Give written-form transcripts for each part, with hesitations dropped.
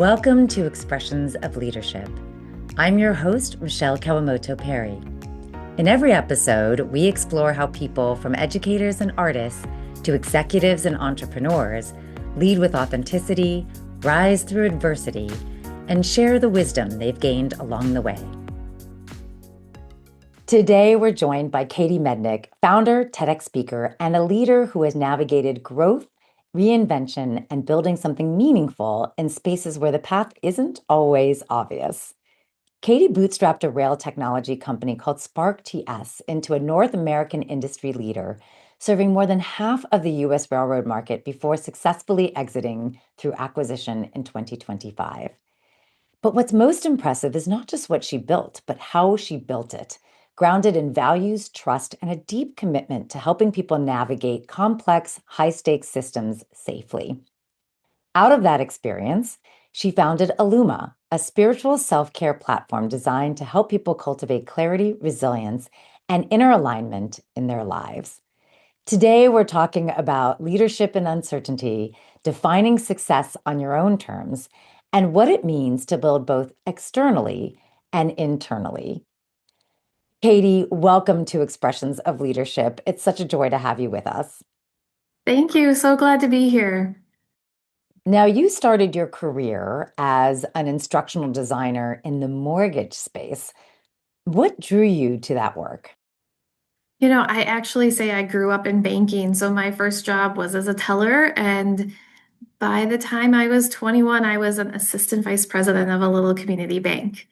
Welcome to Expressions of Leadership. I'm your host, Michele Kawamoto Perry. In every episode, we explore how people from educators and artists to executives and entrepreneurs lead with authenticity, rise through adversity, and share the wisdom they've gained along the way. Today, we're joined by Katie Mednick, founder, TEDx speaker, and a leader who has navigated growth, reinvention, and building something meaningful in spaces where the path isn't always obvious. Katie bootstrapped a rail technology company called Spark TS into a North American industry leader, serving more than half of the U.S. railroad market before successfully exiting through acquisition in 2025. But what's most impressive is not just what she built, but how she built it, grounded in values, trust, and a deep commitment to helping people navigate complex, high-stakes systems safely. Out of that experience, she founded Aluma, a spiritual self-care platform designed to help people cultivate clarity, resilience, and inner alignment in their lives. Today, we're talking about leadership and uncertainty, defining success on your own terms, and what it means to build both externally and internally. Katie, welcome to Expressions of Leadership. It's such a joy to have you with us. Thank you. So glad to be here. Now, you started your career as an instructional designer in the mortgage space. What drew you to that work? I actually say I grew up in banking. So my first job was as a teller. And by the time I was 21, I was an assistant vice president of a little community bank.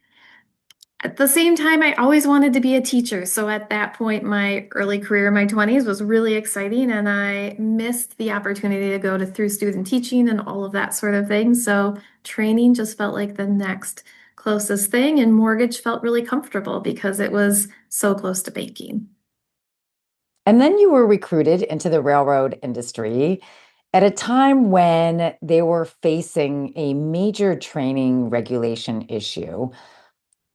At the same time, I always wanted to be a teacher. So at that point, my early career in my 20s was really exciting, and I missed the opportunity to go to through student teaching and all of that sort of thing. So training just felt like the next closest thing, and mortgage felt really comfortable because it was so close to banking. And then you were recruited into the railroad industry at a time when they were facing a major training regulation issue.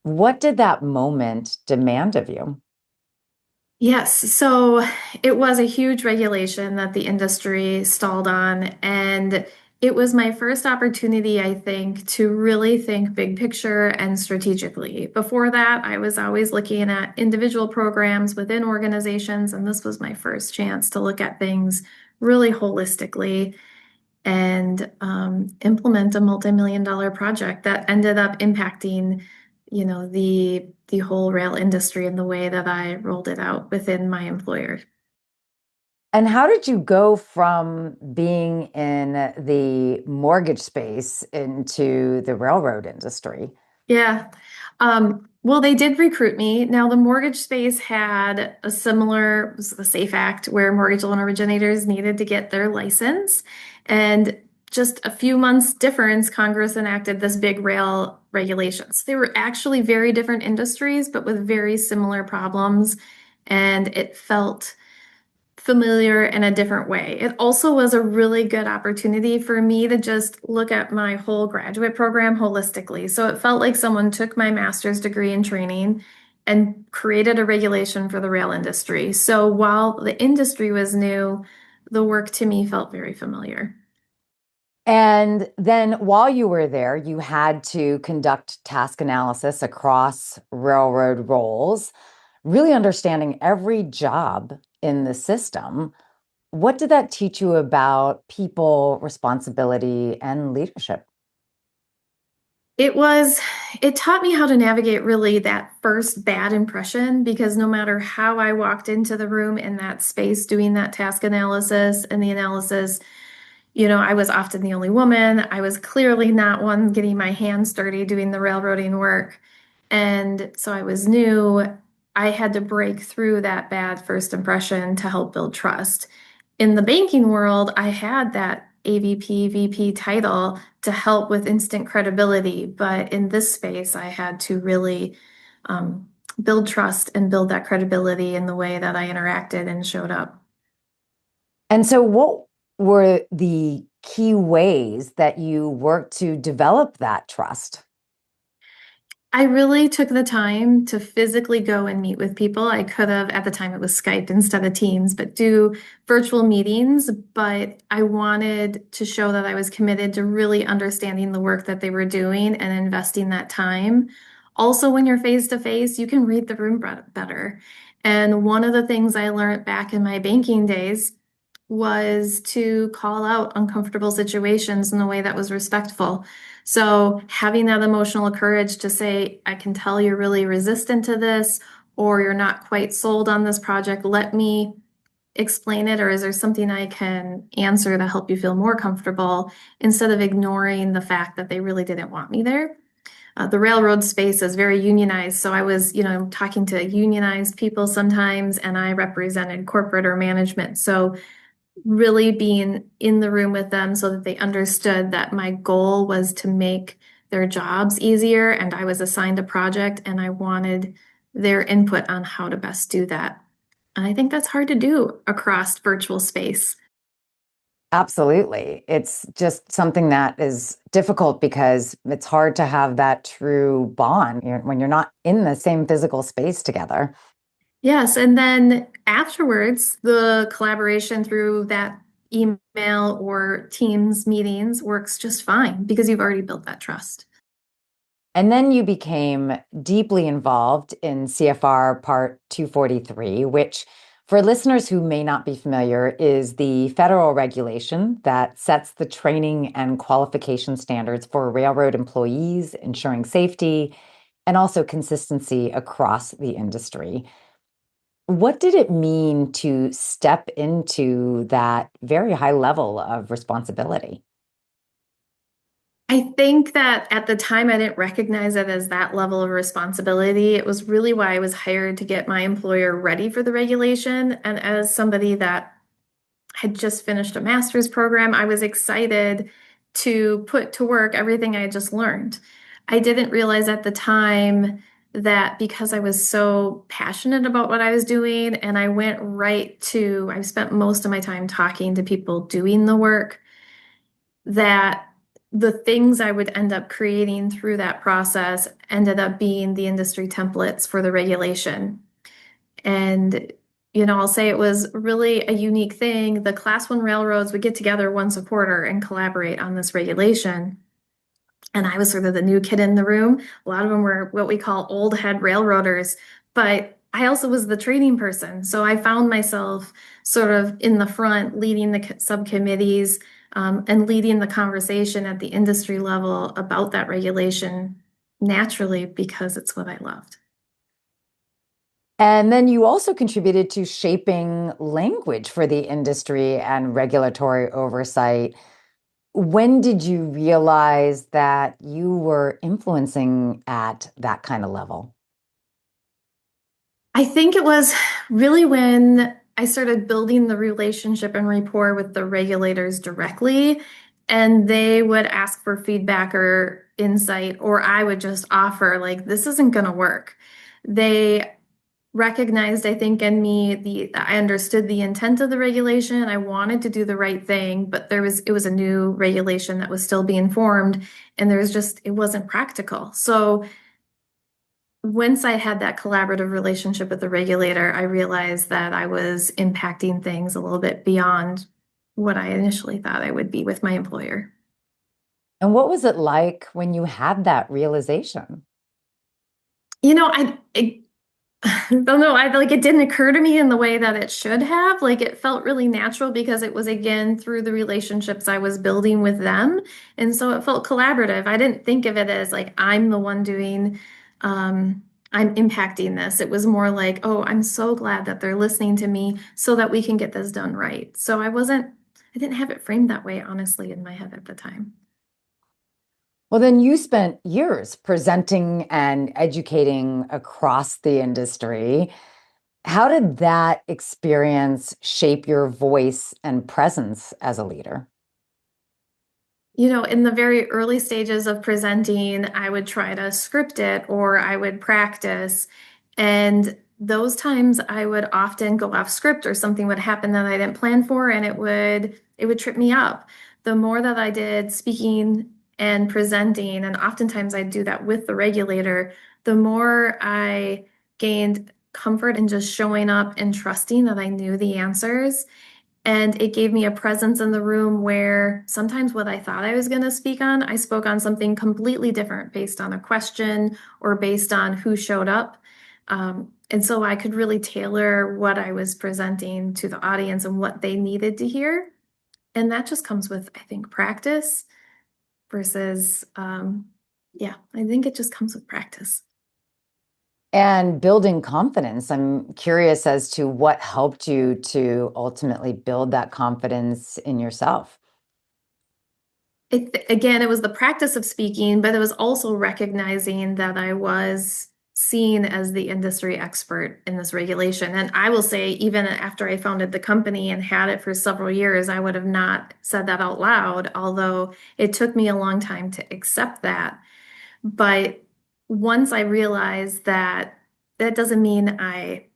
What did that moment demand of you? Yes, so it was a huge regulation that the industry stalled on, and it was my first opportunity, I think, to really think big picture and strategically. Before that, I was always looking at individual programs within organizations, and this was my first chance to look at things really holistically and implement a multi-million-dollar project that ended up impacting, the whole rail industry and the way that I rolled it out within my employer. And how did you go from being in the mortgage space into the railroad industry? Yeah. Well, they did recruit me. Now, the mortgage space had a similar, it was the SAFE Act, where mortgage loan originators needed to get their license. And just a few months difference, Congress enacted this big rail regulations. They were actually very different industries, but with very similar problems. And it felt familiar in a different way. It also was a really good opportunity for me to just look at my whole graduate program holistically. So it felt like someone took my master's degree in training and created a regulation for the rail industry. So while the industry was new, the work to me felt very familiar. And then while you were there, you had to conduct task analysis across railroad roles, really understanding every job in the system. What did that teach you about people, responsibility, and leadership? It was, it taught me how to navigate really that first bad impression because no matter how I walked into the room in that space doing that task analysis and the analysis, I was often the only woman. I was clearly not one getting my hands dirty doing the railroading work. And so I was new. I had to break through that bad first impression to help build trust. In the banking world, I had that AVP, VP title to help with instant credibility. But in this space, I had to really build trust and build that credibility in the way that I interacted and showed up. And so, what were the key ways that you worked to develop that trust? I really took the time to physically go and meet with people. I could have, at the time it was Skype instead of Teams, but do virtual meetings. But I wanted to show that I was committed to really understanding the work that they were doing and investing that time. Also, when you're face to face, you can read the room better. And one of the things I learned back in my banking days was to call out uncomfortable situations in a way that was respectful. So having that emotional courage to say, I can tell you're really resistant to this, or you're not quite sold on this project. Let me explain it, or is there something I can answer to help you feel more comfortable instead of ignoring the fact that they really didn't want me there. The railroad space is very unionized. So I was, talking to unionized people sometimes, and I represented corporate or management. So really being in the room with them so that they understood that my goal was to make their jobs easier, and I was assigned a project and I wanted their input on how to best do that. And I think that's hard to do across virtual space. Absolutely. It's just something that is difficult because it's hard to have that true bond when you're not in the same physical space together. Yes, and then afterwards, the collaboration through that email or Teams meetings works just fine because you've already built that trust. And then you became deeply involved in CFR Part 243, which, for listeners who may not be familiar, is the federal regulation that sets the training and qualification standards for railroad employees, ensuring safety and also consistency across the industry. What did it mean to step into that very high level of responsibility? I think that at the time I didn't recognize it as that level of responsibility. It was really why I was hired to get my employer ready for the regulation. And as somebody that had just finished a master's program, I was excited to put to work everything I had just learned. I didn't realize at the time that because I was so passionate about what I was doing, and I spent most of my time talking to people doing the work, that the things I would end up creating through that process ended up being the industry templates for the regulation. And, I'll say it was really a unique thing. The Class 1 railroads would get together once a quarter and collaborate on this regulation. And I was sort of the new kid in the room. A lot of them were what we call old head railroaders, but I also was the training person. So I found myself sort of in the front, leading the subcommittees, and leading the conversation at the industry level about that regulation naturally because it's what I loved. And then you also contributed to shaping language for the industry and regulatory oversight. When did you realize that you were influencing at that kind of level? I think it was really when I started building the relationship and rapport with the regulators directly, and they would ask for feedback or insight, or I would just offer, like, this isn't going to work. They recognized, I think, in me I understood the intent of the regulation. I wanted to do the right thing, but it was a new regulation that was still being formed, and it wasn't practical. So once I had that collaborative relationship with the regulator, I realized that I was impacting things a little bit beyond what I initially thought I would be with my employer. And what was it like when you had that realization? I don't know. It didn't occur to me in the way that it should have. Like it felt really natural because it was again through the relationships I was building with them. And so it felt collaborative. I didn't think of it as like I'm the one I'm impacting this. It was more like, oh, I'm so glad that they're listening to me so that we can get this done right. So I didn't have it framed that way, honestly, in my head at the time. Well, then you spent years presenting and educating across the industry. How did that experience shape your voice and presence as a leader? In the very early stages of presenting, I would try to script it or I would practice. And those times I would often go off script or something would happen that I didn't plan for and it would trip me up. The more that I did speaking and presenting, and oftentimes I'd do that with the regulator, the more I gained comfort in just showing up and trusting that I knew the answers. And it gave me a presence in the room where sometimes what I thought I was going to speak on, I spoke on something completely different based on a question or based on who showed up. And so I could really tailor what I was presenting to the audience and what they needed to hear. And that just comes with, I think, practice versus, yeah, I think it just comes with practice. And building confidence. I'm curious as to what helped you to ultimately build that confidence in yourself. Again, it was the practice of speaking, but it was also recognizing that I was seen as the industry expert in this regulation. And I will say, even after I founded the company and had it for several years, I would have not said that out loud, although it took me a long time to accept that. But once I realized that that doesn't mean I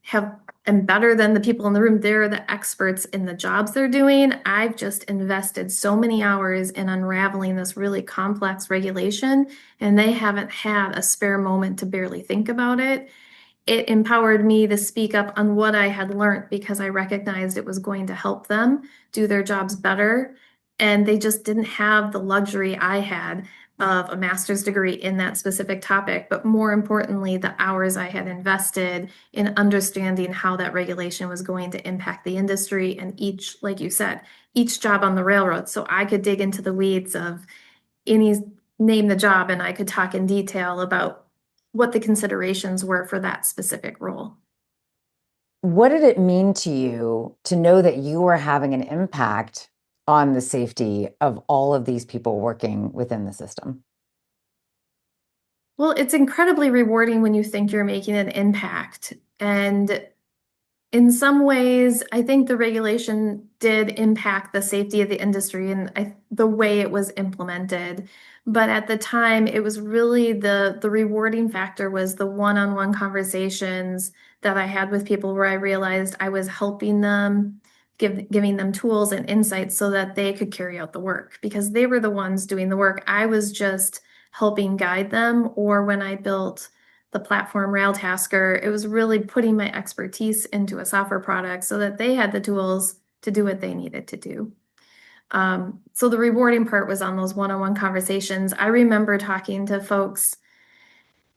am better than the people in the room. They're the experts in the jobs they're doing. I've just invested so many hours in unraveling this really complex regulation, and they haven't had a spare moment to barely think about it. It empowered me to speak up on what I had learned because I recognized it was going to help them do their jobs better. And they just didn't have the luxury I had of a master's degree in that specific topic, but more importantly, the hours I had invested in understanding how that regulation was going to impact the industry and each, like you said, each job on the railroad. So I could dig into the weeds of any name the job and I could talk in detail about what the considerations were for that specific role. What did it mean to you to know that you were having an impact on the safety of all of these people working within the system? Well, it's incredibly rewarding when you think you're making an impact. And in some ways, I think the regulation did impact the safety of the industry and the way it was implemented. But at the time, it was really the rewarding factor was the one-on-one conversations that I had with people where I realized I was helping them, giving them tools and insights so that they could carry out the work because they were the ones doing the work. I was just helping guide them. Or when I built the platform Railtasker, it was really putting my expertise into a software product so that they had the tools to do what they needed to do. So the rewarding part was on those one-on-one conversations. I remember talking to folks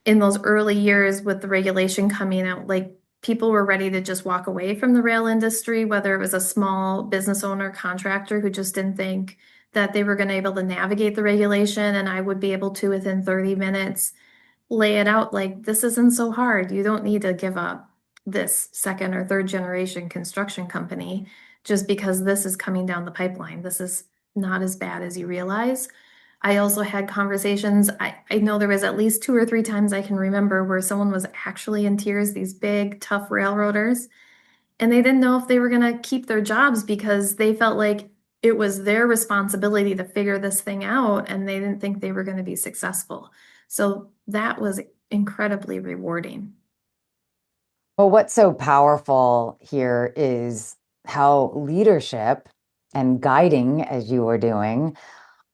in those early years with the regulation coming out, like people were ready to just walk away from the rail industry, whether it was a small business owner contractor who just didn't think that they were going to be able to navigate the regulation and I would be able to within 30 minutes lay it out like this isn't so hard. You don't need to give up this second or third generation construction company just because this is coming down the pipeline. This is not as bad as you realize. I also had conversations. I know there was at least 2 or 3 times I can remember where someone was actually in tears, these big, tough railroaders, and they didn't know if they were going to keep their jobs because they felt like it was their responsibility to figure this thing out and they didn't think they were going to be successful. So that was incredibly rewarding. Well, what's so powerful here is how leadership and guiding, as you are doing,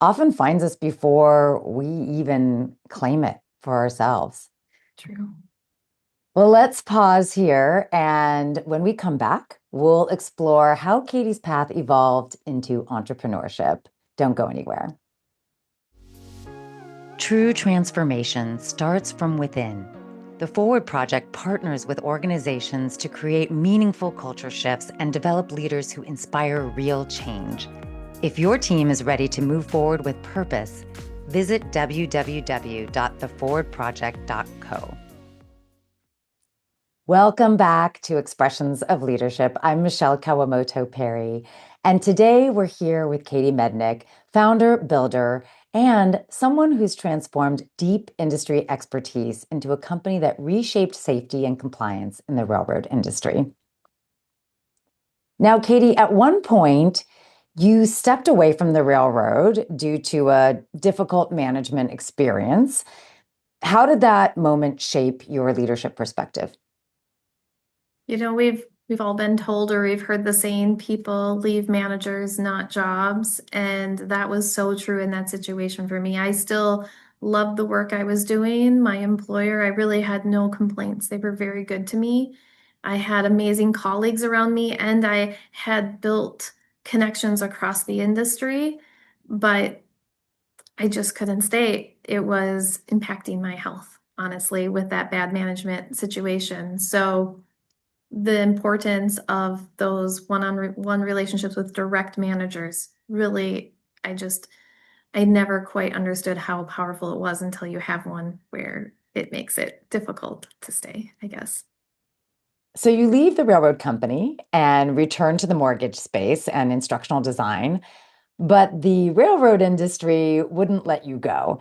often finds us before we even claim it for ourselves. True. Well, let's pause here. And when we come back, we'll explore how Katie's path evolved into entrepreneurship. Don't go anywhere. True transformation starts from within. The Forward Project partners with organizations to create meaningful culture shifts and develop leaders who inspire real change. If your team is ready to move forward with purpose, visit www.theforwardproject.co. Welcome back to Expressions of Leadership. I'm Michele Kawamoto Perry, and today we're here with Katie Mednick, founder, builder, and someone who's transformed deep industry expertise into a company that reshaped safety and compliance in the railroad industry. Now, Katie, at one point, you stepped away from the railroad due to a difficult management experience. How did that moment shape your leadership perspective? You know, we've all been told or we've heard the saying, people leave managers, not jobs. And that was so true in that situation for me. I still loved the work I was doing. My employer, I really had no complaints. They were very good to me. I had amazing colleagues around me, and I had built connections across the industry, but I just couldn't stay. It was impacting my health, honestly, with that bad management situation. So the importance of those one-on-one relationships with direct managers really, I just, I never quite understood how powerful it was until you have one where it makes it difficult to stay, I guess. So you leave the railroad company and return to the mortgage space and instructional design, but the railroad industry wouldn't let you go.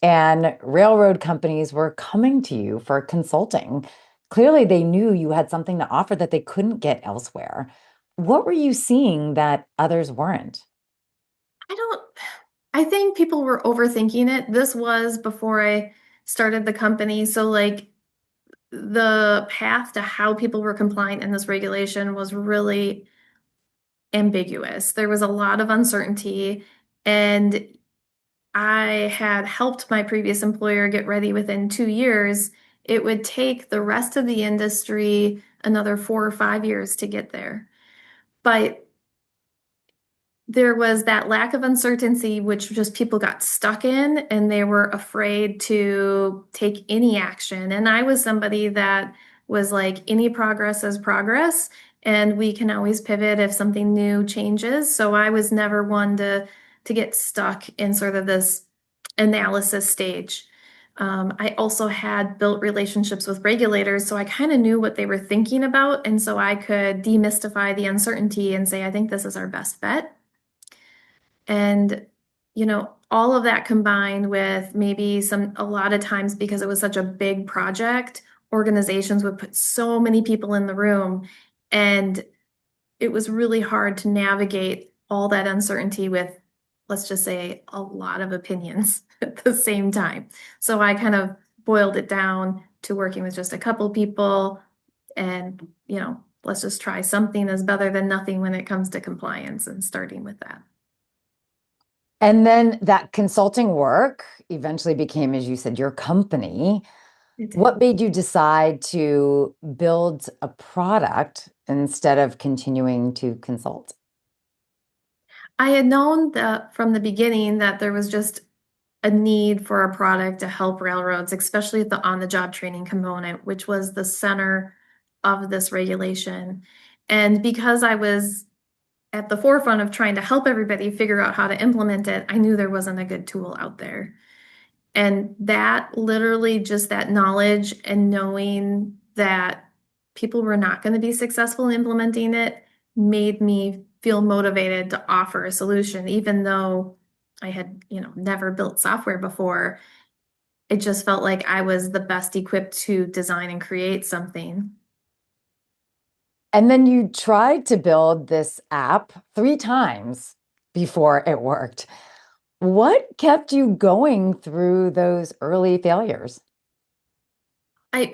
And railroad companies were coming to you for consulting. Clearly, they knew you had something to offer that they couldn't get elsewhere. What were you seeing that others weren't? I don't, I think people were overthinking it. This was before I started the company. So, like, the path to how people were compliant in this regulation was really ambiguous. There was a lot of uncertainty, and I had helped my previous employer get ready within 2 years. It would take the rest of the industry another 4 or 5 years to get there. But there was that lack of uncertainty, which just people got stuck in and they were afraid to take any action. And I was somebody that was like, any progress is progress, and we can always pivot if something new changes. So I was never one to get stuck in sort of this analysis stage. I also had built relationships with regulators, so I kind of knew what they were thinking about. And so I could demystify the uncertainty and say, I think this is our best bet. And, all of that combined with maybe a lot of times because it was such a big project, organizations would put so many people in the room. And it was really hard to navigate all that uncertainty with, let's just say, a lot of opinions at the same time. So I kind of boiled it down to working with just a couple people and, let's just try something is better than nothing when it comes to compliance and starting with that. And then that consulting work eventually became, as you said, your company. It What did. made you decide to build a product instead of continuing to consult? I had known that from the beginning that there was just a need for a product to help railroads, especially the on-the-job training component, which was the center of this regulation. And because I was at the forefront of trying to help everybody figure out how to implement it, I knew there wasn't a good tool out there. And that literally just that knowledge and knowing that people were not going to be successful in implementing it made me feel motivated to offer a solution, even though I had, never built software before. It just felt like I was the best equipped to design and create something. And then you tried to build this app 3 times before it worked. What kept you going through those early failures? I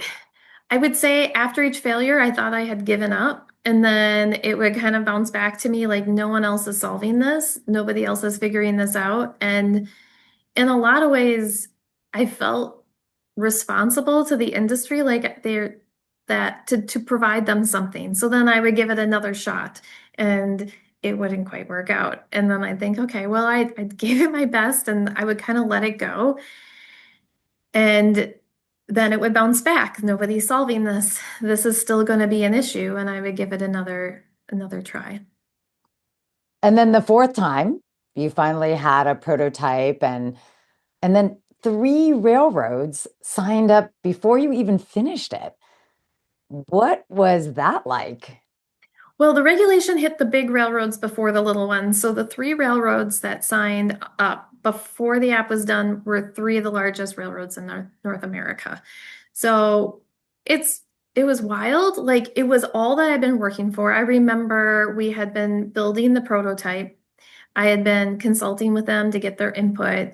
I would say after each failure, I thought I had given up. And then it would kind of bounce back to me like, no one else is solving this. Nobody else is figuring this out. And in a lot of ways, I felt responsible to the industry, like they're that to provide them something. So then I would give it another shot and it wouldn't quite work out. And then I'd think, okay, well, I gave it my best and I would kind of let it go. And then it would bounce back. Nobody's solving this. This is still going to be an issue. And I would give it another try. And then the fourth time, you finally had a prototype and then 3 railroads signed up before you even finished it. What was that like? Well, the regulation hit the big railroads before the little ones. So the 3 railroads that signed up before the app was done were 3 of the largest railroads in North America. So it was wild. Like it was all that I'd been working for. I remember we had been building the prototype. I had been consulting with them to get their input.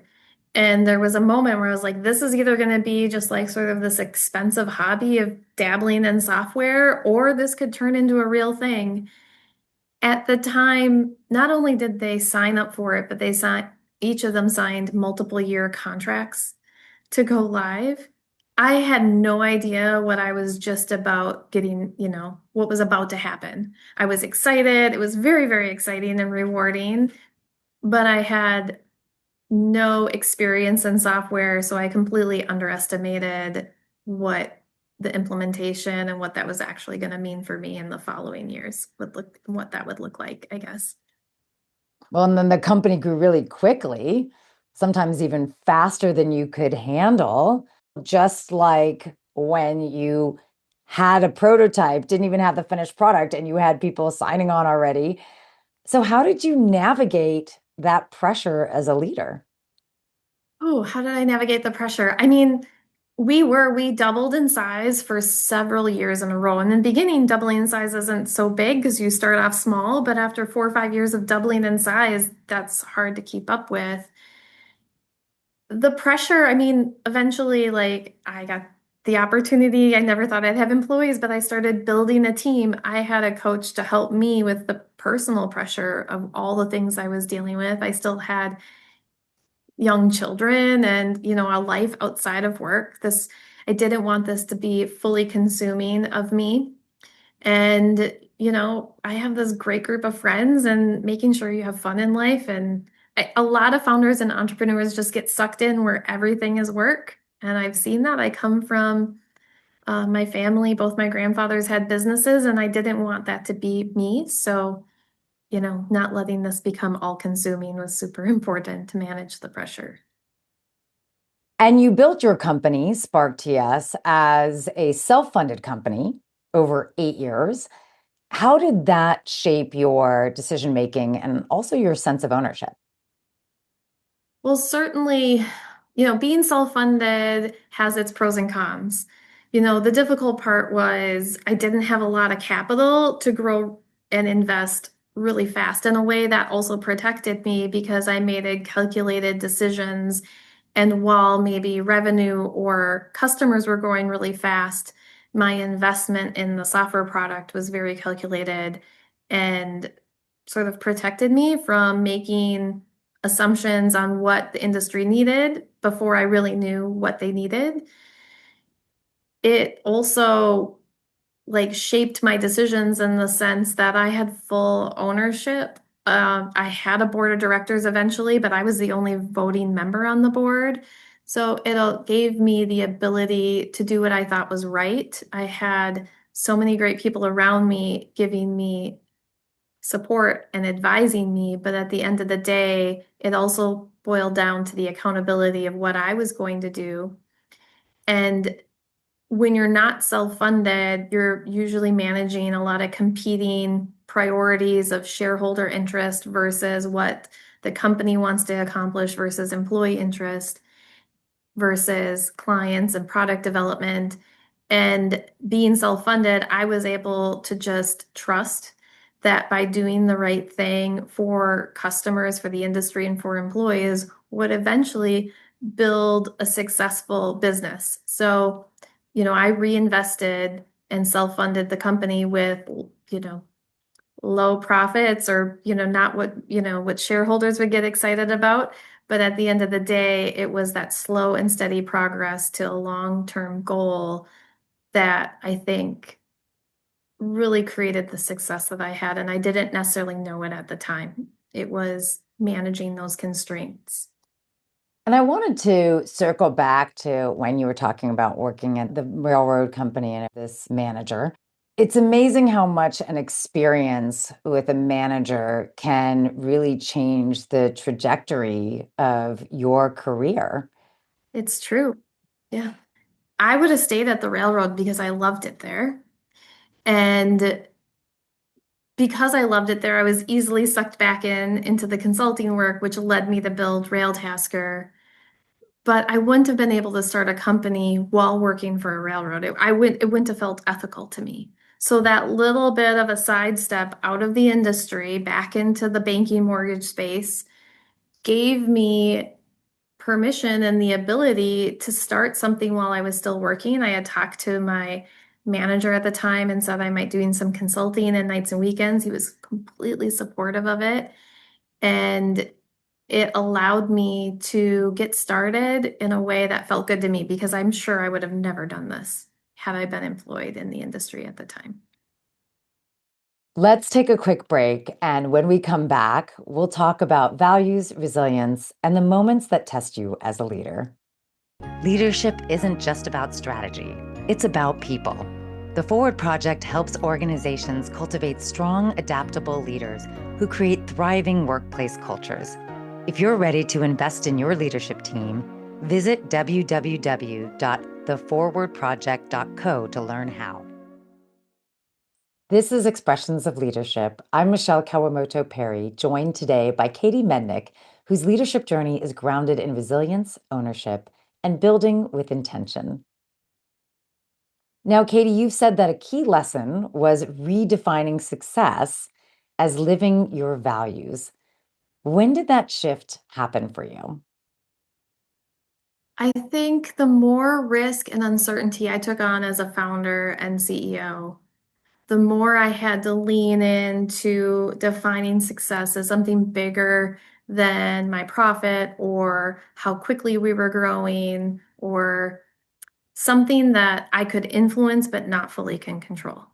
And there was a moment where I was like, this is either going to be just like sort of this expensive hobby of dabbling in software, or this could turn into a real thing. At the time, not only did they sign up for it, but each of them signed multiple year contracts. to go live, I had no idea what I was just about getting, what was about to happen. I was excited. It was very, very exciting and rewarding, but I had no experience in software, so I completely underestimated what the implementation and what that was actually going to mean for me in the following years what that would look like, I guess. Well, and then the company grew really quickly, sometimes even faster than you could handle, just like when you had a prototype, didn't even have the finished product, and you had people signing on already. So, how did you navigate that pressure as a leader? Oh, how did I navigate the pressure? I mean, we doubled in size for several years in a row. And in the beginning, doubling in size isn't so big because you start off small, but after 4 or 5 years of doubling in size, that's hard to keep up with. The pressure, I mean, eventually, like, I got the opportunity. I never thought I'd have employees, but I started building a team. I had a coach to help me with the personal pressure of all the things I was dealing with. I still had young children and, a life outside of work. I didn't want this to be fully consuming of me. And, I have this great group of friends and making sure you have fun in life. And a lot of founders and entrepreneurs just get sucked in where everything is work. And I've seen that. I come from my family, both my grandfathers had businesses, and I didn't want that to be me. So, not letting this become all consuming was super important to manage the pressure. And you built your company, Spark TS, as a self funded company over 8 years. How did that shape your decision making and also your sense of ownership? Well, certainly, being self-funded has its pros and cons. The difficult part was I didn't have a lot of capital to grow and invest really fast in a way that also protected me because I made calculated decisions. And while maybe revenue or customers were growing really fast, my investment in the software product was very calculated and sort of protected me from making assumptions on what the industry needed before I really knew what they needed. It also like shaped my decisions in the sense that I had full ownership. I had a board of directors eventually, but I was the only voting member on the board. So it gave me the ability to do what I thought was right. I had so many great people around me giving me support and advising me, but at the end of the day, it also boiled down to the accountability of what I was going to do. And when you're not self-funded, you're usually managing a lot of competing priorities of shareholder interest versus what the company wants to accomplish versus employee interest versus clients and product development. And being self-funded, I was able to just trust that by doing the right thing for customers, for the industry, and for employees would eventually build a successful business. So, I reinvested and self-funded the company with, low profits or, not what shareholders would get excited about. But at the end of the day, it was that slow and steady progress to a long-term goal that I think really created the success that I had. And I didn't necessarily know it at the time. It was managing those constraints. And I wanted to circle back to when you were talking about working at the railroad company and this manager. It's amazing how much an experience with a manager can really change the trajectory of your career. It's true. Yeah. I would have stayed at the railroad because I loved it there. And because I loved it there, I was easily sucked back into the consulting work, which led me to build Railtasker. But I wouldn't have been able to start a company while working for a railroad. It wouldn't have felt ethical to me. So that little bit of a sidestep out of the industry back into the banking mortgage space gave me permission and the ability to start something while I was still working. I had talked to my manager at the time and said I might doing some consulting and nights and weekends. He was completely supportive of it. And it allowed me to get started in a way that felt good to me because I'm sure I would have never done this had I been employed in the industry at the time. Let's take a quick break. And when we come back, we'll talk about values, resilience, and the moments that test you as a leader. Leadership isn't just about strategy, it's about people. The Forward Project helps organizations cultivate strong, adaptable leaders who create thriving workplace cultures. If you're ready to invest in your leadership team, visit www.theforwardproject.co to learn how. This is Expressions of Leadership. I'm Michele Kawamoto Perry, joined today by Katie Mednick, whose leadership journey is grounded in resilience, ownership, and building with intention. Now, Katie, you've said that a key lesson was redefining success as living your values. When did that shift happen for you? I think the more risk and uncertainty I took on as a founder and CEO, the more I had to lean into defining success as something bigger than my profit or how quickly we were growing or something that I could influence but not fully can control.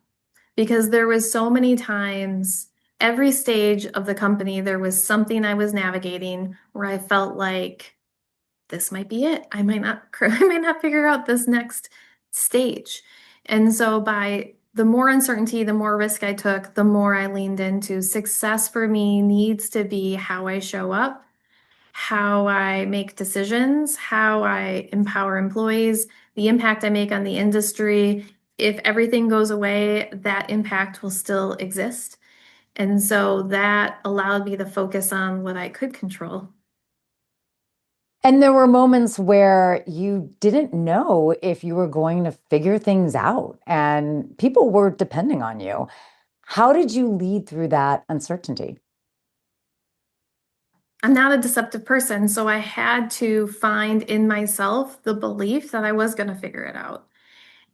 Because there was so many times, every stage of the company, there was something I was navigating where I felt like this might be it. I might not I might not figure out this next stage. And so by the more uncertainty, the more risk I took, the more I leaned into success for me needs to be how I show up, how I make decisions, how I empower employees, the impact I make on the industry. If everything goes away, that impact will still exist. And so that allowed me to focus on what I could control. And there were moments where you didn't know if you were going to figure things out, and people were depending on you. How did you lead through that uncertainty? I'm not a deceptive person, so I had to find in myself the belief that I was going to figure it out.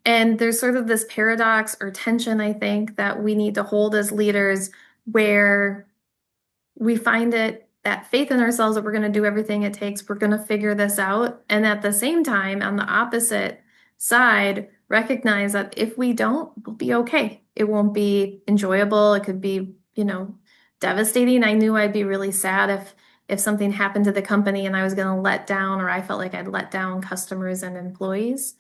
And there's sort of this paradox or tension, I think, that we need to hold as leaders where we find it that faith in ourselves that we're going to do everything it takes, we're going to figure this out. And at the same time, on the opposite side, recognize that if we don't, we'll be okay. It won't be enjoyable. It could be, devastating. I knew I'd be really sad if something happened to the company and I was going to let down or I felt like I'd let down customers and employees.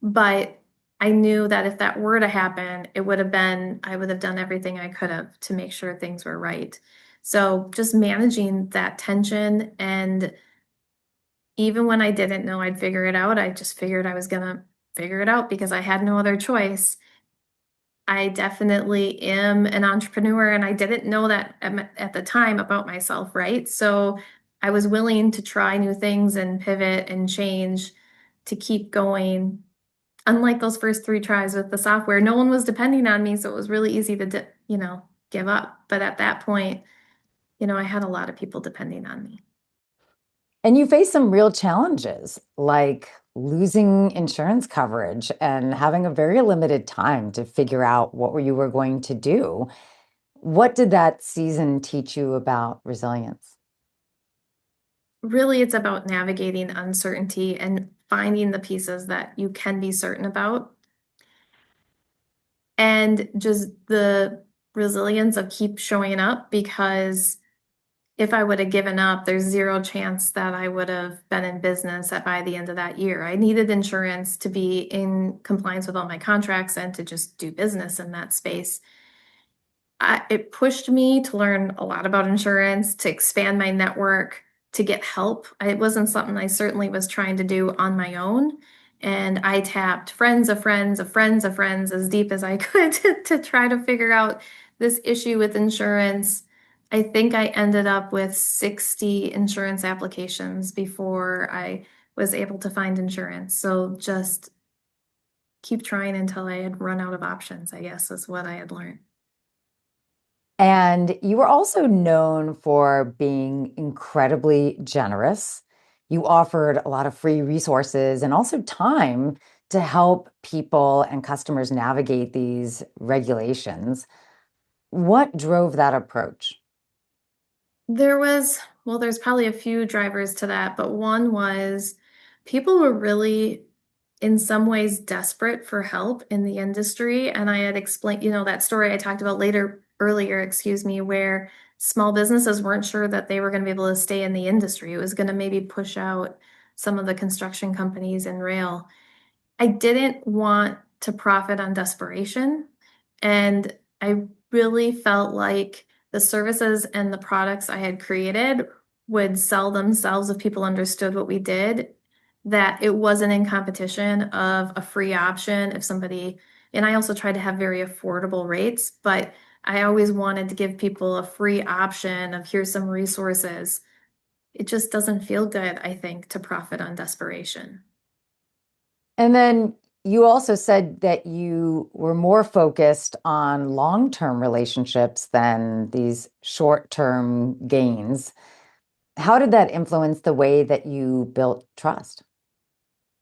But I knew that if that were to happen, I would have done everything I could have to make sure things were right. So just managing that tension. And even when I didn't know I'd figure it out, I just figured I was going to figure it out because I had no other choice. I definitely am an entrepreneur, and I didn't know that at the time about myself, right? So I was willing to try new things and pivot and change to keep going. Unlike those first three tries with the software, no one was depending on me, so it was really easy to, give up. But at that point, I had a lot of people depending on me. And you face some real challenges, like losing insurance coverage and having a very limited time to figure out what you were going to do. What did that season teach you about resilience? Really, it's about navigating uncertainty and finding the pieces that you can be certain about, and just the resilience of keep showing up because if I would have given up, there's zero chance that I would have been in business by the end of that year. I needed insurance to be in compliance with all my contracts and to just do business in that space. It pushed me to learn a lot about insurance, to expand my network, to get help. It wasn't something I certainly was trying to do on my own. And I tapped friends of friends of friends of friends as deep as I could to try to figure out this issue with insurance. I think I ended up with 60 insurance applications before I was able to find insurance. So just keep trying until I had run out of options, I guess, is what I had learned. And you were also known for being incredibly generous. You offered a lot of free resources and also time to help people and customers navigate these regulations. What drove that approach? There was Well, there's probably a few drivers to that, but one was people were really, in some ways, desperate for help in the industry. And I had explained, that story I talked about earlier, excuse me, where small businesses weren't sure that they were going to be able to stay in the industry. It was going to maybe push out some of the construction companies and rail. I didn't want to profit on desperation. And I really felt like the services and the products I had created would sell themselves if people understood what we did, that it wasn't in competition of a free option if somebody, and I also tried to have very affordable rates, but I always wanted to give people a free option of here's some resources. It just doesn't feel good, I think, to profit on desperation. And then you also said that you were more focused on long-term relationships than these short-term gains. How did that influence the way that you built trust?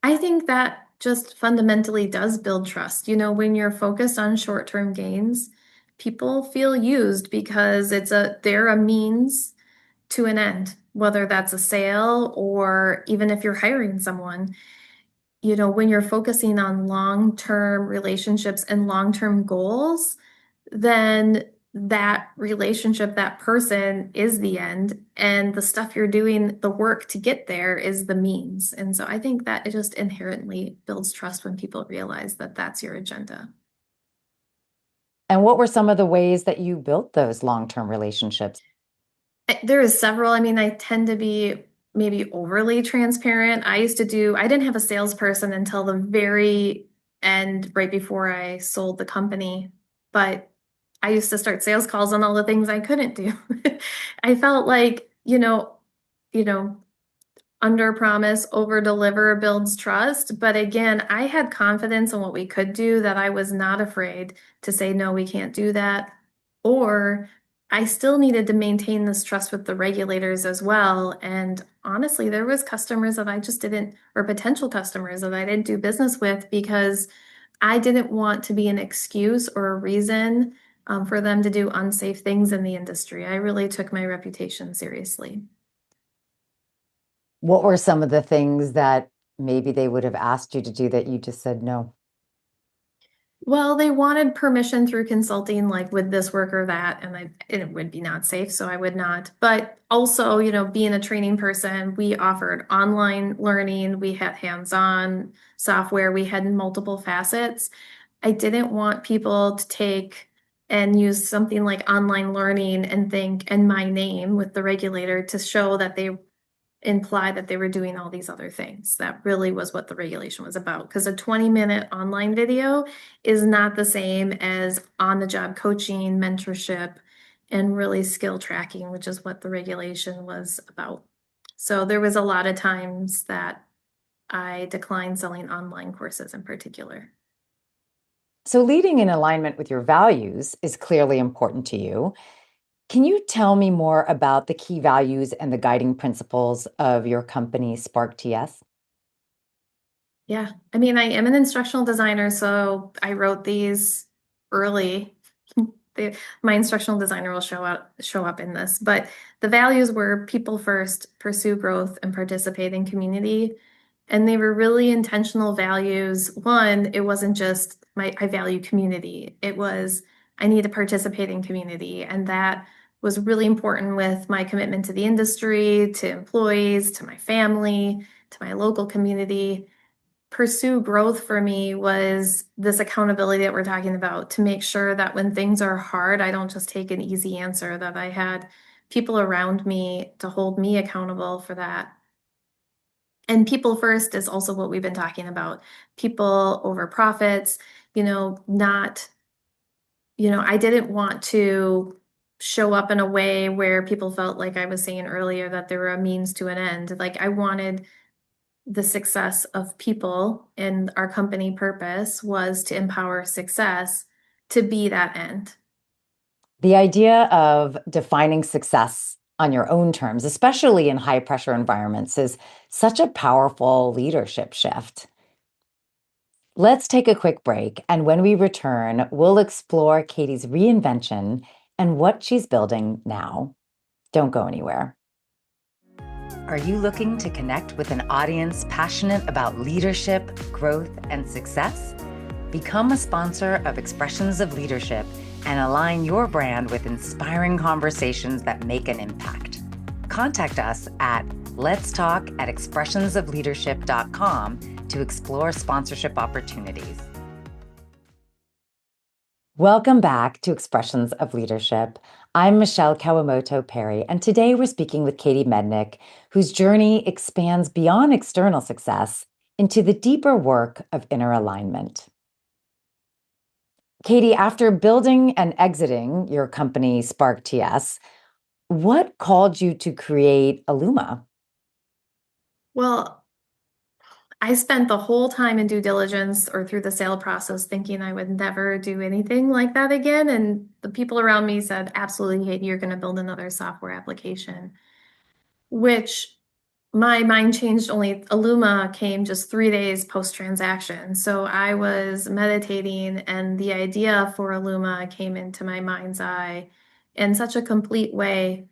I think that just fundamentally does build trust. When you're focused on short-term gains, people feel used because they're a means to an end, whether that's a sale or even if you're hiring someone. When you're focusing on long-term relationships and long-term goals, then that relationship, that person is the end, and the stuff you're doing, the work to get there is the means. And so I think that it just inherently builds trust when people realize that that's your agenda. And what were some of the ways that you built those long-term relationships? There is several. I mean, I tend to be maybe overly transparent. I didn't have a salesperson until the very end, right before I sold the company. But I used to start sales calls on all the things I couldn't do. I felt like, you know, under promise, over deliver builds trust. But again, I had confidence in what we could do that I was not afraid to say, no, we can't do that. Or I still needed to maintain this trust with the regulators as well. And honestly, there was customers that I just didn't, or potential customers that I didn't do business with because I didn't want to be an excuse or a reason for them to do unsafe things in the industry. I really took my reputation seriously. What were some of the things that maybe they would have asked you to do that you just said no? Well, they wanted permission through consulting, like would this work or that, and it would be not safe, so I would not. But also, being a training person, we offered online learning, we had hands-on software, we had multiple facets. I didn't want people to take and use something like online learning and think, and my name with the regulator to show that they imply that they were doing all these other things. That really was what the regulation was about. Because a 20-minute online video is not the same as on-the-job coaching, mentorship, and really skill tracking, which is what the regulation was about. So there was a lot of times that I declined selling online courses in particular. So, leading in alignment with your values is clearly important to you. Can you tell me more about the key values and the guiding principles of your company, Spark TS? Yeah, I mean, I am an instructional designer, so I wrote these early. My instructional designer will show up in this, but the values were people first, pursue growth, and participate in community. And they were really intentional values. One, it wasn't just I value community. It was I need to participate in community, and that was really important with my commitment to the industry, to employees, to my family, to my local community. Pursue growth for me was this accountability that we're talking about to make sure that when things are hard, I don't just take an easy answer, that I had people around me to hold me accountable for that. And people first is also what we've been talking about. People over profits, not, I didn't want to show up in a way where people felt like I was saying earlier that they were a means to an end. Like I wanted the success of people, and our company purpose was to empower success to be that end. The idea of defining success on your own terms, especially in high pressure environments, is such a powerful leadership shift. Let's take a quick break. And when we return, we'll explore Katie's reinvention and what she's building now. Don't go anywhere. Are you looking to connect with an audience passionate about leadership, growth, and success? Become a sponsor of Expressions of Leadership and align your brand with inspiring conversations that make an impact. Contact us at letstalk@expressionsofleadership.com to explore sponsorship opportunities. Welcome back to Expressions of Leadership. I'm Michele Kawamoto Perry, and today we're speaking with Katie Mednick, whose journey expands beyond external success into the deeper work of inner alignment. Katie, after building and exiting your company, Spark TS, what called you to create Aluma? Well, I spent the whole time in due diligence or through the sale process thinking I would never do anything like that again. And the people around me said, absolutely, Katie, you're going to build another software application, which my mind changed. Only Aluma came just 3 days post-transaction. So I was meditating and the idea for Aluma came into my mind's eye in such a complete way.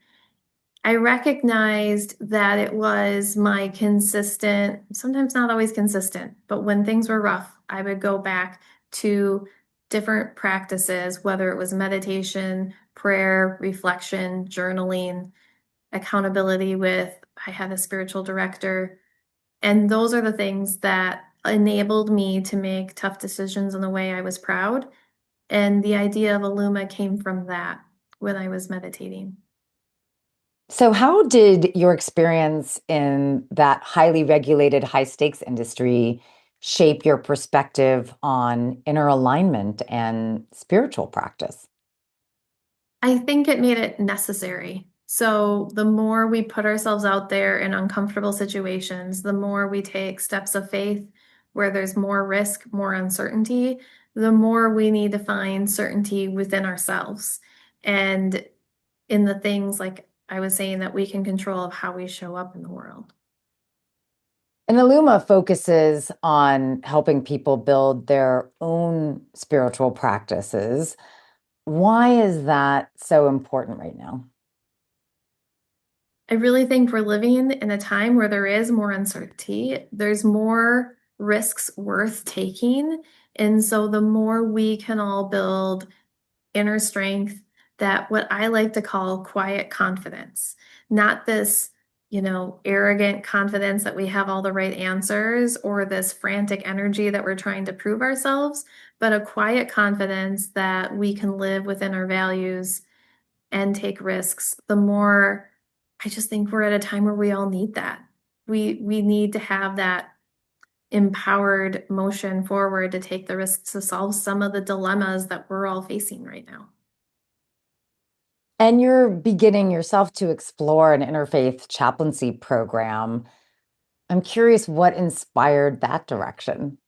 I recognized that it was my consistent, sometimes not always consistent, but when things were rough, I would go back to different practices, whether it was meditation, prayer, reflection, journaling, accountability with, I had a spiritual director. And those are the things that enabled me to make tough decisions in the way I was proud. And the idea of Aluma came from that when I was meditating. So, how did your experience in that highly regulated, high stakes industry shape your perspective on inner alignment and spiritual practice? I think it made it necessary. So the more we put ourselves out there in uncomfortable situations, the more we take steps of faith where there's more risk, more uncertainty, the more we need to find certainty within ourselves and in the things like I was saying that we can control of how we show up in the world. And Aluma focuses on helping people build their own spiritual practices. Why is that so important right now? I really think we're living in a time where there is more uncertainty. There's more risks worth taking. And so the more we can all build inner strength, that what I like to call quiet confidence, not this, arrogant confidence that we have all the right answers or this frantic energy that we're trying to prove ourselves, but a quiet confidence that we can live within our values and take risks, the more I just think we're at a time where we all need that. We need to have that empowered motion forward to take the risks to solve some of the dilemmas that we're all facing right now. And you're beginning yourself to explore an interfaith chaplaincy program. I'm curious what inspired that direction.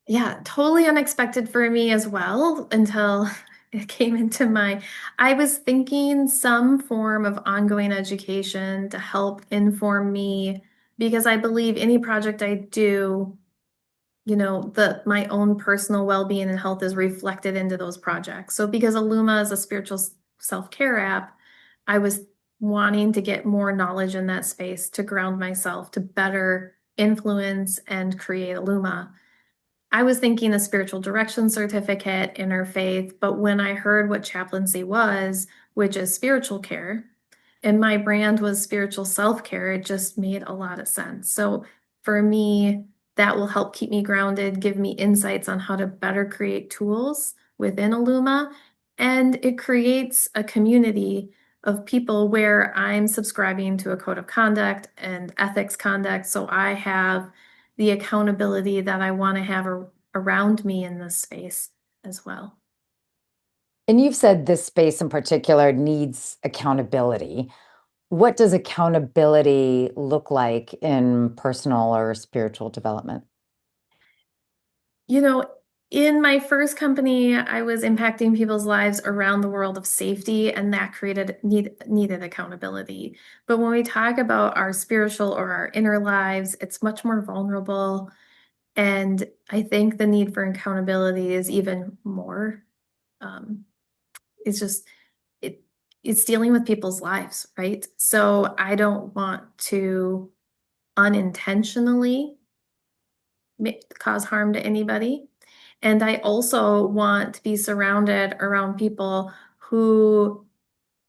Yeah, totally unexpected for me as well until it came into I was thinking some form of ongoing education to help inform me because I believe any project I do, my own personal well-being and health is reflected into those projects. So because Aluma is a spiritual self-care app, I was wanting to get more knowledge in that space to ground myself to better influence and create Aluma. I was thinking a spiritual direction certificate, interfaith, but when I heard what chaplaincy was, which is spiritual care, and my brand was spiritual self-care, it just made a lot of sense. So for me, that will help keep me grounded, give me insights on how to better create tools within Aluma. And it creates a community of people where I'm subscribing to a code of conduct and ethics conduct. So I have the accountability that I want to have around me in this space as well. And you've said this space in particular needs accountability. What does accountability look like in personal or spiritual development? You know, in my first company, I was impacting people's lives around the world of safety, and that needed accountability. But when we talk about our spiritual or our inner lives, it's much more vulnerable. And I think the need for accountability is even more. Um, it's just it. it's dealing with people's lives, right? So I don't want to unintentionally cause harm to anybody. And I also want to be surrounded around people who,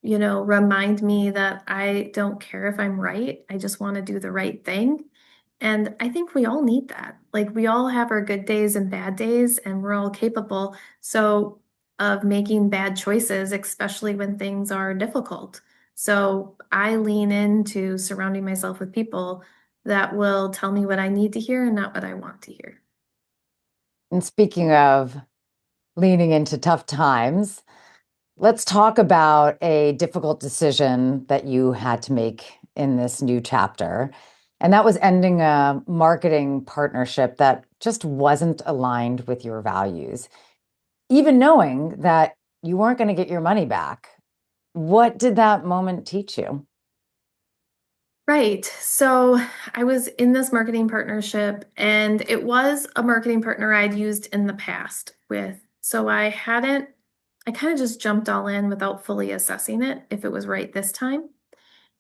remind me that I don't care if I'm right. I just want to do the right thing. And I think we all need that. Like we all have our good days and bad days, and we're all capable of making bad choices, especially when things are difficult. So I lean into surrounding myself with people that will tell me what I need to hear and not what I want to hear. And speaking of leaning into tough times, let's talk about a difficult decision that you had to make in this new chapter. And that was ending a marketing partnership that just wasn't aligned with your values, even knowing that you weren't going to get your money back. What did that moment teach you? Right. So I was in this marketing partnership, and it was a marketing partner I'd used in the past with. So I kind of just jumped all in without fully assessing it if it was right this time.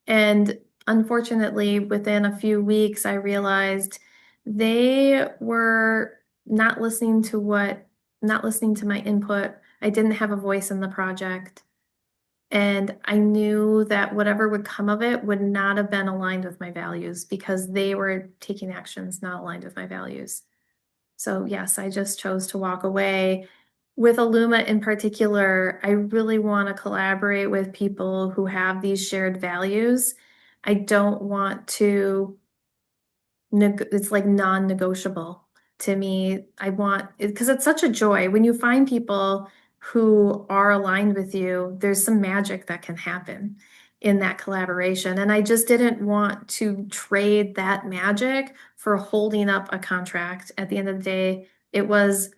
And unfortunately, within a few weeks, I realized they were not listening to my input. I didn't have a voice in the project. And I knew that whatever would come of it would not have been aligned with my values because they were taking actions not aligned with my values. So, yes, I just chose to walk away. With Aluma in particular, I really want to collaborate with people who have these shared values. I don't want to, it's like non negotiable to me. I want it because it's such a joy when you find people who are aligned with you, there's some magic that can happen in that collaboration. And I just didn't want to trade that magic for holding up a contract. At the end of the day, it was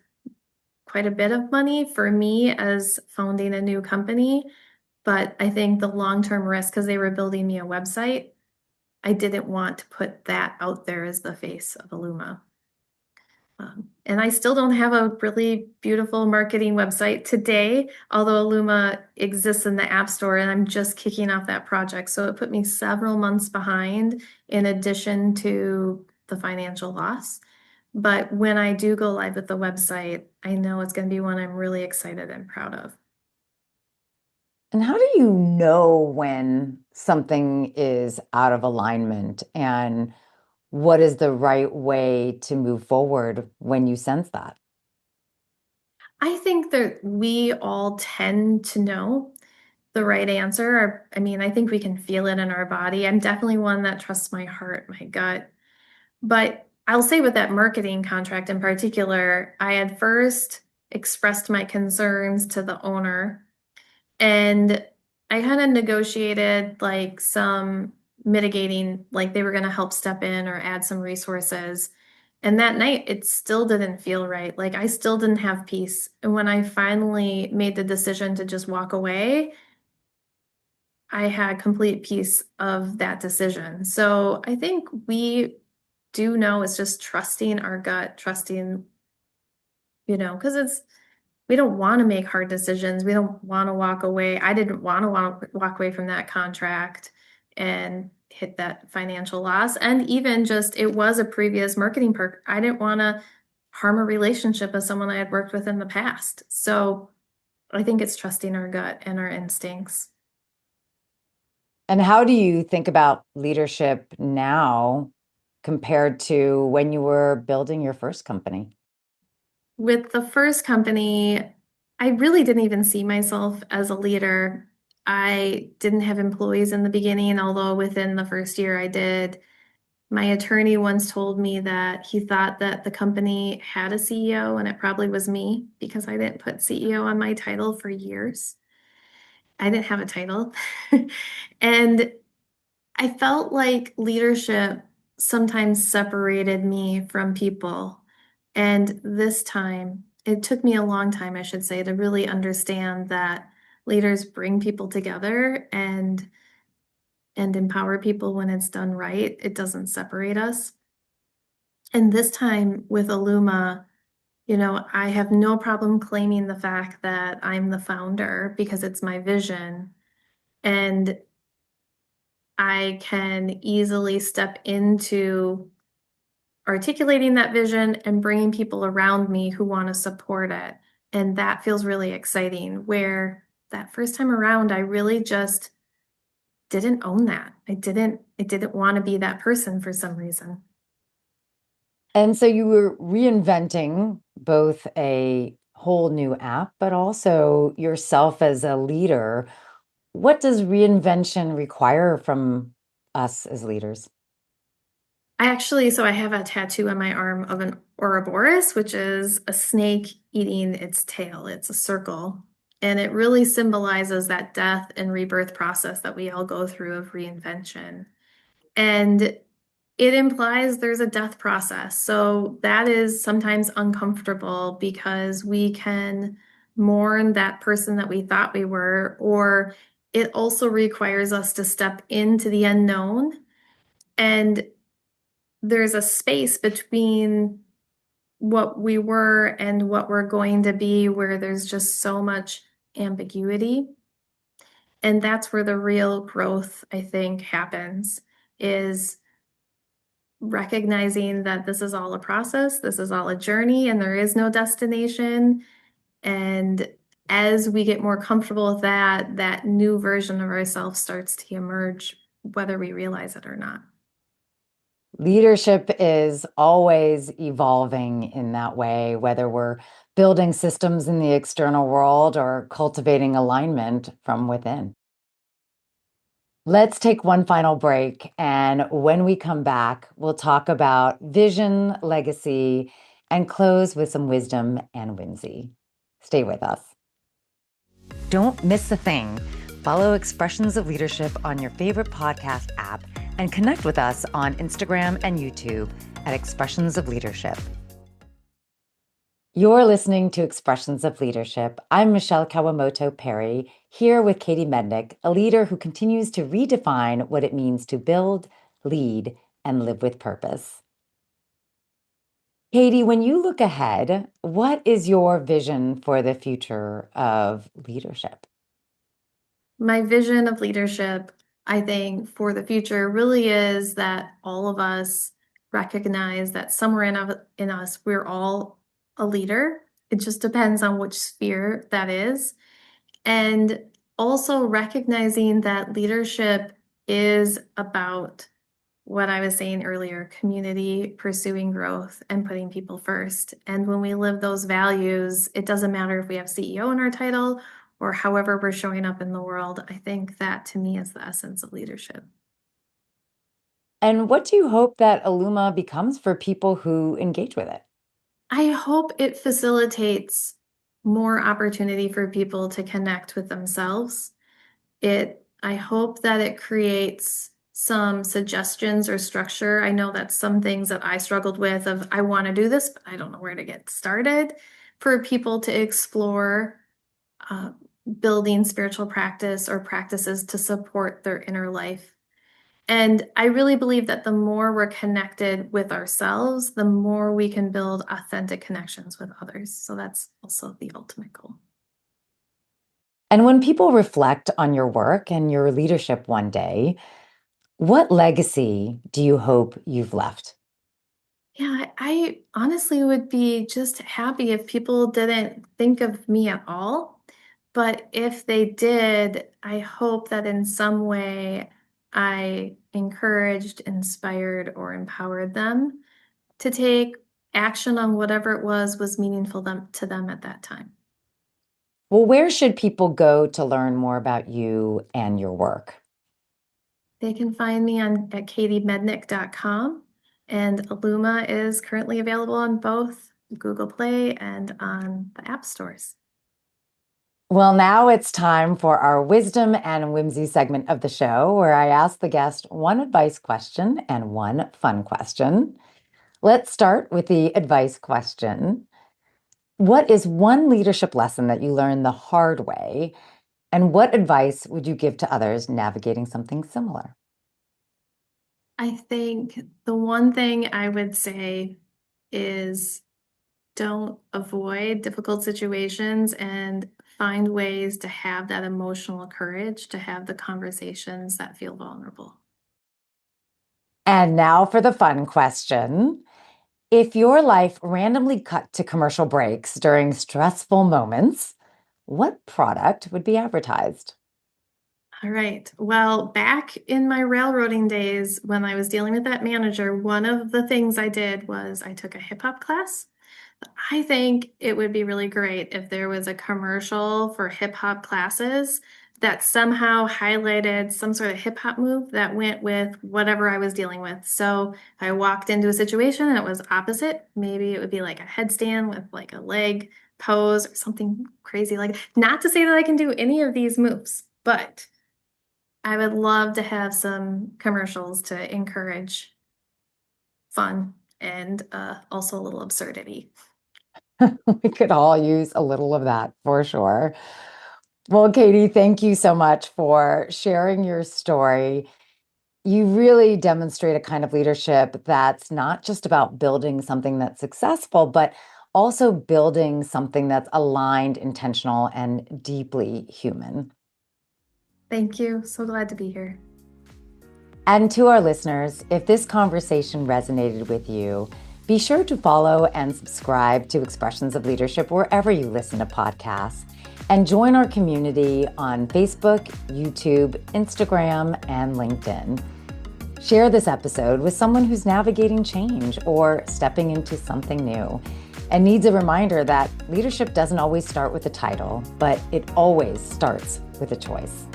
quite a bit of money for me as founding a new company. But I think the long-term risk, because they were building me a website, I didn't want to put that out there as the face of Aluma. And I still don't have a really beautiful marketing website today, although Aluma exists in the App Store and I'm just kicking off that project. So it put me several months behind in addition to the financial loss. But when I do go live with the website, I know it's going to be one I'm really excited and proud of. And how do you know when something is out of alignment and what is the right way to move forward when you sense that? I think that we all tend to know the right answer. I mean, I think we can feel it in our body. I'm definitely one that trusts my heart, my gut. But I'll say with that marketing contract in particular, I had first expressed my concerns to the owner, and I kind of negotiated like some mitigating, like they were going to help step in or add some resources. And that night, it still didn't feel right. Like I still didn't have peace. And when I finally made the decision to just walk away, I had complete peace of that decision. So I think we do know it's just trusting our gut, trusting, because we don't want to make hard decisions. We don't want to walk away. I didn't want to walk away from that contract and hit that financial loss. And even just, it was a previous marketing perk. I didn't want to harm a relationship with someone I had worked with in the past. So I think it's trusting our gut and our instincts. And how do you think about leadership now compared to when you were building your first company? With the first company, I really didn't even see myself as a leader. I didn't have employees in the beginning, although within the first year I did. My attorney once told me that he thought that the company had a CEO and it probably was me because I didn't put CEO on my title for years. I didn't have a title. And I felt like leadership sometimes separated me from people. And this time, it took me a long time, I should say, to really understand that leaders bring people together and empower people when it's done right. It doesn't separate us. And this time with Aluma, I have no problem claiming the fact that I'm the founder because it's my vision. And I can easily step into articulating that vision and bringing people around me who want to support it. And that feels really exciting. Where that first time around, I really just didn't own that. I didn't want to be that person for some reason. And so you were reinventing both a whole new app, but also yourself as a leader. What does reinvention require from us as leaders? So I have a tattoo on my arm of an Ouroboros, which is a snake eating its tail. It's a circle. And it really symbolizes that death and rebirth process that we all go through of reinvention. And it implies there's a death process. So that is sometimes uncomfortable because we can mourn that person that we thought we were, or it also requires us to step into the unknown. And there's a space between what we were and what we're going to be where there's just so much ambiguity. And that's where the real growth, I think, happens, is recognizing that this is all a process, this is all a journey, and there is no destination. And as we get more comfortable with that, that new version of ourselves starts to emerge, whether we realize it or not. Leadership is always evolving in that way, whether we're building systems in the external world or cultivating alignment from within. Let's take one final break. And when we come back, we'll talk about vision, legacy, and close with some wisdom and whimsy. Stay with us. Don't miss a thing. Follow Expressions of Leadership on your favorite podcast app and connect with us on Instagram and YouTube at Expressions of Leadership. You're listening to Expressions of Leadership. I'm Michele Kawamoto Perry, here with Katie Mednick, a leader who continues to redefine what it means to build, lead, and live with purpose. Katie, when you look ahead, what is your vision for the future of leadership? My vision of leadership, I think, for the future really is that all of us recognize that somewhere in us, we're all a leader. It just depends on which sphere that is. And also recognizing that leadership is about what I was saying earlier, community, pursuing growth, and putting people first. And when we live those values, it doesn't matter if we have CEO in our title or however we're showing up in the world. I think that to me is the essence of leadership. And what do you hope that Aluma becomes for people who engage with it? I hope it facilitates more opportunity for people to connect with themselves. I hope that it creates some suggestions or structure. I know that's some things that I struggled with of I want to do this, but I don't know where to get started, for people to explore uh, building spiritual practice or practices to support their inner life. And I really believe that the more we're connected with ourselves, the more we can build authentic connections with others. So that's also the ultimate goal. And when people reflect on your work and your leadership one day, what legacy do you hope you've left? Yeah, I honestly would be just happy if people didn't think of me at all. But if they did, I hope that in some way I encouraged, inspired, or empowered them to take action on whatever it was meaningful to them at that time. Well, where should people go to learn more about you and your work? They can find me at katiemednick.com, and Aluma is currently available on both Google Play and on the app stores. Well, now it's time for our wisdom and whimsy segment of the show, where I ask the guest one advice question and one fun question. Let's start with the advice question. What is one leadership lesson that you learned the hard way? And what advice would you give to others navigating something similar? I think the one thing I would say is don't avoid difficult situations and find ways to have that emotional courage to have the conversations that feel vulnerable. And now for the fun question. If your life randomly cut to commercial breaks during stressful moments, what product would be advertised? All right. Well, back in my railroading days, when I was dealing with that manager, one of the things I did was I took a hip hop class. I think it would be really great if there was a commercial for hip hop classes that somehow highlighted some sort of hip hop move that went with whatever I was dealing with. So if I walked into a situation and it was opposite, maybe it would be like a headstand with like a leg pose or something crazy like, not to say that I can do any of these moves, but I would love to have some commercials to encourage fun and also a little absurdity. We could all use a little of that for sure. Well, Katie, thank you so much for sharing your story. You really demonstrate a kind of leadership that's not just about building something that's successful, but also building something that's aligned, intentional, and deeply human. Thank you. So glad to be here. And to our listeners, if this conversation resonated with you, be sure to follow and subscribe to Expressions of Leadership wherever you listen to podcasts, and join our community on Facebook, YouTube, Instagram, and LinkedIn. Share this episode with someone who's navigating change or stepping into something new and needs a reminder that leadership doesn't always start with a title, but it always starts with a choice.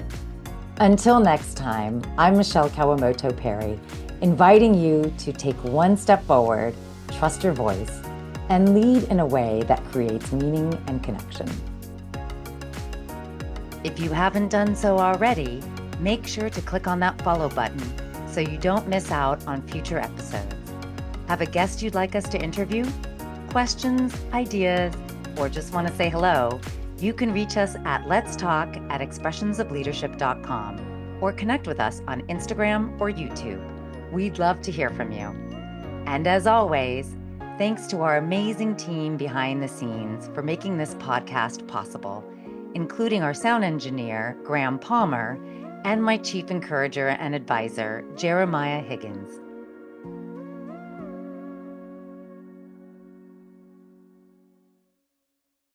Until next time, I'm Michele Kawamoto Perry, inviting you to take one step forward, trust your voice, and lead in a way that creates meaning and connection. If you haven't done so already, make sure to click on that follow button so you don't miss out on future episodes. Have a guest you'd like us to interview? Questions, ideas, or just want to say hello? You can reach us at letstalk@expressionsofleadership.com or connect with us on Instagram or YouTube. We'd love to hear from you. And as always, thanks to our amazing team behind the scenes for making this podcast possible, including our sound engineer, Graham Palmer, and my chief encourager and advisor, Jeremiah Higgins.